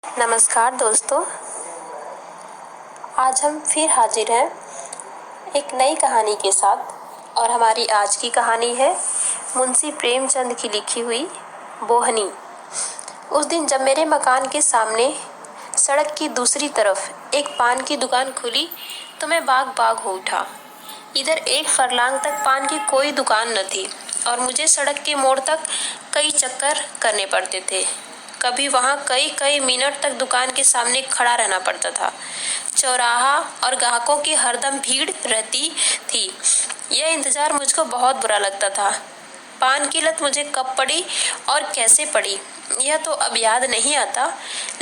नमस्कार दोस्तों, आज हम फिर हाजिर हैं एक नई कहानी के साथ। और हमारी आज की कहानी है मुंशी प्रेमचंद की लिखी हुई बोहनी। उस दिन जब मेरे मकान के सामने सड़क की दूसरी तरफ एक पान की दुकान खुली तो मैं बाग बाग हो उठा। इधर एक फरलांग तक पान की कोई दुकान न थी और मुझे सड़क के मोड़ तक कई चक्कर करने पड़ते थे। कभी वहां कई मिनट तक दुकान के सामने खड़ा रहना पड़ता था। चौराहा और ग्राहकों की हरदम भीड़ रहती थी। यह इंतजार मुझको बहुत बुरा लगता था। पान की लत मुझे कब पड़ी और कैसे पड़ी यह तो अब याद नहीं आता,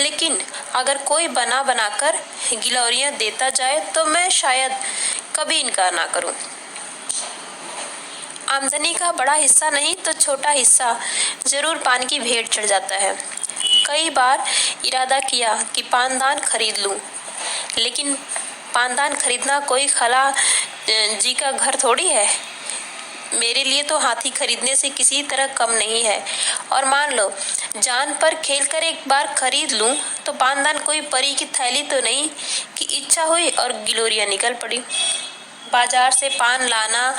लेकिन अगर कोई बना कर गिलौरियां देता जाए तो मैं शायद कभी इनकार ना करूं। आमदनी का बड़ा हिस्सा नहीं तो छोटा हिस्सा जरूर पान की भेंट चढ़ जाता है। कई बार इरादा किया कि पानदान खरीद लूं, लेकिन पानदान खरीदना कोई खला जी का घर थोड़ी है। मेरे लिए तो हाथी खरीदने से किसी तरह कम नहीं है। और मान लो जान पर खेलकर एक बार खरीद लूं तो पानदान कोई परी की थैली तो नहीं कि इच्छा हुई और गिलोरियां निकल पड़ी। बाजार से पान लाना,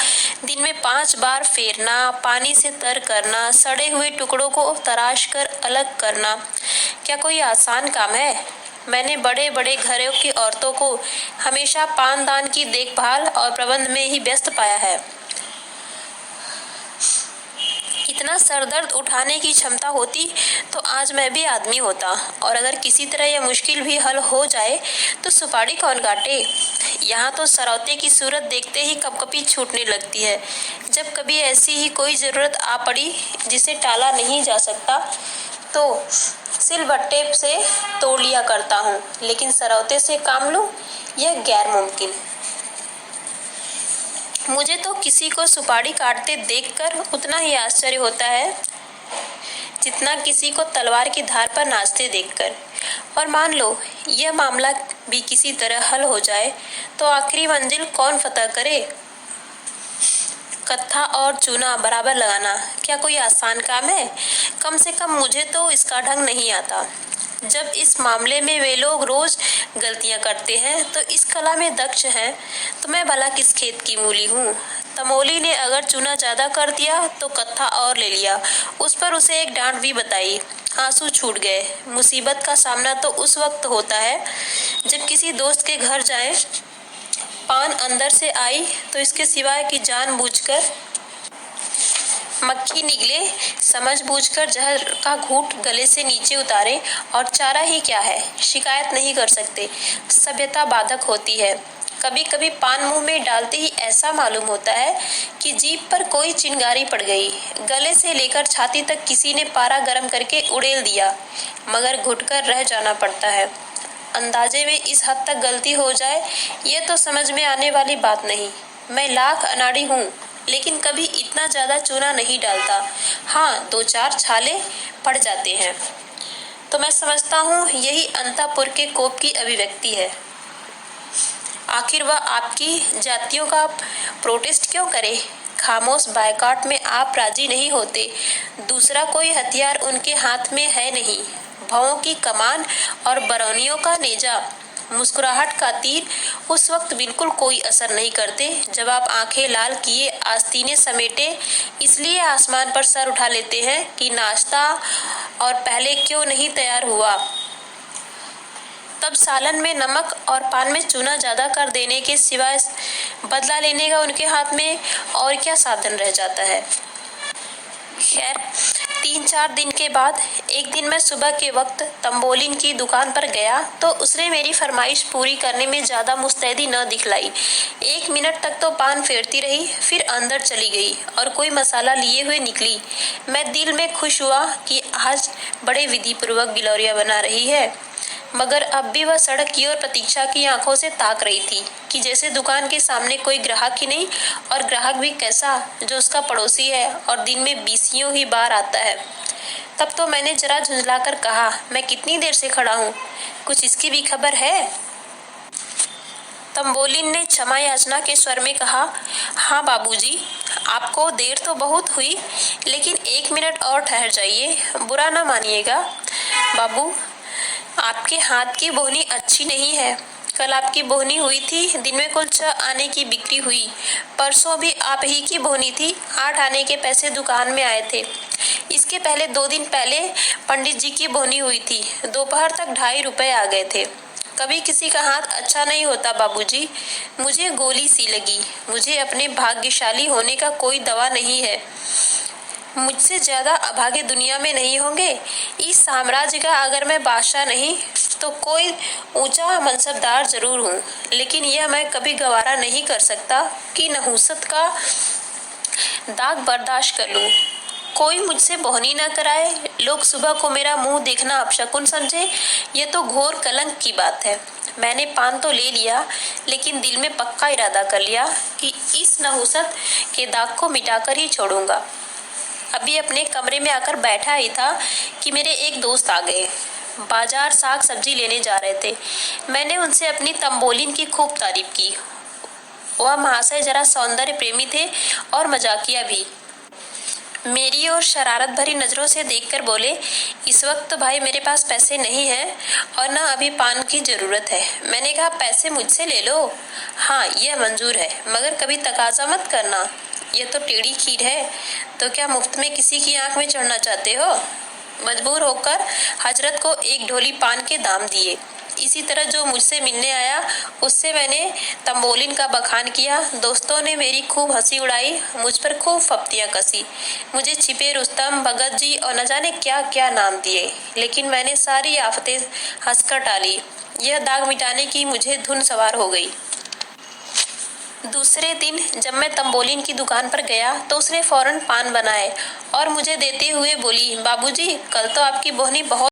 दिन में 5 बार फेरना, पानी से तर करना, सड़े हुए टुकड़ों को तराश कर अलग करना, क्या कोई आसान काम है? मैंने बड़े बड़े घरों की औरतों को हमेशा पानदान की देखभाल और प्रबंध में ही व्यस्त पाया है। इतना सरदर्द उठाने की क्षमता होती तो आज मैं भी आदमी होता। और अगर किसी तरह यह मुश्किल भी हल हो जाए तो सुपारी कौन काटे? यहाँ तो सरौते की सूरत देखते ही कपकपी छूटने लगती है। जब कभी ऐसी ही कोई जरूरत आ पड़ी जिसे टाला नहीं जा सकता तो सिलबट्टे से तोड़ लिया करता हूँ, लेकिन सरौते से काम लूं यह गैर मुमकिन। मुझे तो किसी को सुपारी काटते देखकर उतना ही आश्चर्य होता है जितना किसी को तलवार की धार पर नाचते देखकर। और मान लो यह मामला भी किसी तरह हल हो जाए तो आखिरी मंजिल कौन फतह करे? कत्था और चूना बराबर लगाना क्या कोई आसान काम है? कम से कम मुझे तो इसका ढंग नहीं आता। जब इस मामले में वे लोग रोज गलतियां करते हैं तो इस कला में दक्ष हैं, तो मैं भला किस खेत की मूली हूँ? तमोली ने अगर चूना ज्यादा कर दिया तो कत्था और ले लिया, उस पर उसे एक डांट भी बताई। आंसू छूट गए। मुसीबत का सामना तो उस वक्त होता है जब किसी दोस्त के घर जाएं, पान अंदर से आई तो इसके सिवाय कि जानबूझकर मक्खी निगले, समझबूझकर जहर का घूंट गले से नीचे उतारे, और चारा ही क्या है, शिकायत नहीं कर सकते। सभ्यता बाधक होती है। कभी कभी पान मुंह में डालते ही ऐसा मालूम होता है कि जीभ पर कोई चिंगारी पड़ गई। गले से लेकर छाती तक किसी ने पारा गर्म करके उड़ेल दिया, मगर घुटकर रह जाना पड़ता है। अंदाजे में इस हद तक गलती हो जाए यह तो समझ में आने वाली बात नहीं। मैं लाख अनाड़ी हूँ, लेकिन कभी इतना ज्यादा चूना नहीं डालता। हाँ, 2-4 छाले पड़ जाते हैं तो मैं समझता हूँ यही अंतःपुर के कोप की अभिव्यक्ति है। आखिर वह आपकी जातियों का प्रोटेस्ट क्यों करे? खामोश बायकॉट में आप राजी नहीं होते। दूसरा कोई हथियार उनके हाथ में है नहीं। भावों की कमान और बरौनियों का नेजा, मुस्कुराहट का तीर उस वक्त बिल्कुल कोई असर नहीं करते जब आप आंखें लाल किए आस्तीने समेटे इसलिए आसमान पर सर उठा लेते हैं कि नाश्ता और पहले क्यों नहीं तैयार हुआ। तब सालन में नमक और पान में चूना ज्यादा कर देने के सिवाय बदला लेने का उनके हाथ में और क्या साधन रह जाता है। खैर, 3-4 दिन के बाद एक दिन मैं सुबह के वक्त तंबोलिन की दुकान पर गया तो उसने मेरी फरमाइश पूरी करने में ज्यादा मुस्तैदी न दिखलाई। 1 मिनट तक तो पान फेरती रही, फिर अंदर चली गई और कोई मसाला लिए हुए निकली। मैं दिल में खुश हुआ कि आज बड़े विधि पूर्वक गिलौरियां बना रही है, मगर अब भी वह सड़क की ओर प्रतीक्षा की आंखों से ताक रही थी कि जैसे दुकान के सामने कोई ग्राहक ही नहीं, और ग्राहक भी कैसा, जो उसका पड़ोसी है और दिन में 20 ही बार आता है। तब तो मैंने जरा झुंझलाकर कहा, मैं कितनी देर से खड़ा हूँ, कुछ इसकी भी खबर है? तंबोलिन ने क्षमा याचना के स्वर में कहा, हाँ बाबूजी, आपको देर तो बहुत हुई, लेकिन 1 मिनट और ठहर जाइए, बुरा ना मानिएगा। बाबू, आपके हाथ की बोहनी अच्छी नहीं है। कल आपकी बोहनी हुई थी, दिन में कुल 6 आने की बिक्री हुई। परसों भी आप ही की बोहनी थी, 8 आने के पैसे दुकान में आए थे। इसके पहले 2 दिन पहले पंडित जी की बोहनी हुई थी, दोपहर तक 2.5 रुपए आ गए थे। कभी किसी का हाथ अच्छा नहीं होता बाबूजी। मुझे गोली सी लगी। मुझे अपने भाग्यशाली होने का कोई दवा नहीं है। मुझसे ज्यादा अभागे दुनिया में नहीं होंगे। इस साम्राज्य का अगर मैं बादशाह नहीं तो कोई ऊंचा मनसबदार जरूर हूँ, लेकिन यह मैं कभी गवारा नहीं कर सकता कि नहुसत का दाग बर्दाश्त कर लूं। कोई मुझसे बोहनी न कराए, लोग सुबह को मेरा मुंह देखना अपशकुन समझे, ये तो घोर कलंक की बात है। मैंने पान तो ले लिया, लेकिन दिल में पक्का इरादा कर लिया कि इस नहुसत के दाग को मिटाकर ही छोड़ूंगा। अभी अपने कमरे में आकर बैठा ही था कि मेरे एक दोस्त आ गए। बाजार साग सब्जी लेने जा रहे थे। मैंने उनसे अपनी तंबोलिन की खूब तारीफ की। वह महाशय जरा सौंदर्य प्रेमी थे और मजाकिया भी। मेरी ओर शरारत भरी नजरों से देखकर बोले, इस वक्त तो भाई मेरे पास पैसे नहीं हैं और न अभी पान की जरूरत है। मैंने कहा, पैसे मुझसे ले लो। हाँ, यह मंजूर है, मगर कभी तकाजा मत करना। यह तो टेढ़ी खीर है, तो क्या मुफ्त में किसी की आंख में चढ़ना चाहते हो? मजबूर होकर हजरत को एक ढोली पान के दाम दिए। इसी तरह जो मुझसे मिलने आया उससे मैंने तंबोलिन का बखान किया। दोस्तों ने मेरी खूब हंसी उड़ाई, मुझ पर खूब फप्तियां कसी। मुझे छिपे रुस्तम, भगत जी और न जाने क्या क्या नाम दिए, लेकिन मैंने सारी आफतें हंसकर टाली। यह दाग मिटाने की मुझे धुन सवार हो गई। दूसरे दिन जब मैं तंबोलिन की दुकान पर गया तो उसने फौरन पान बनाए और मुझे देते हुए बोली, बाबूजी, कल तो आपकी बोहनी बहुत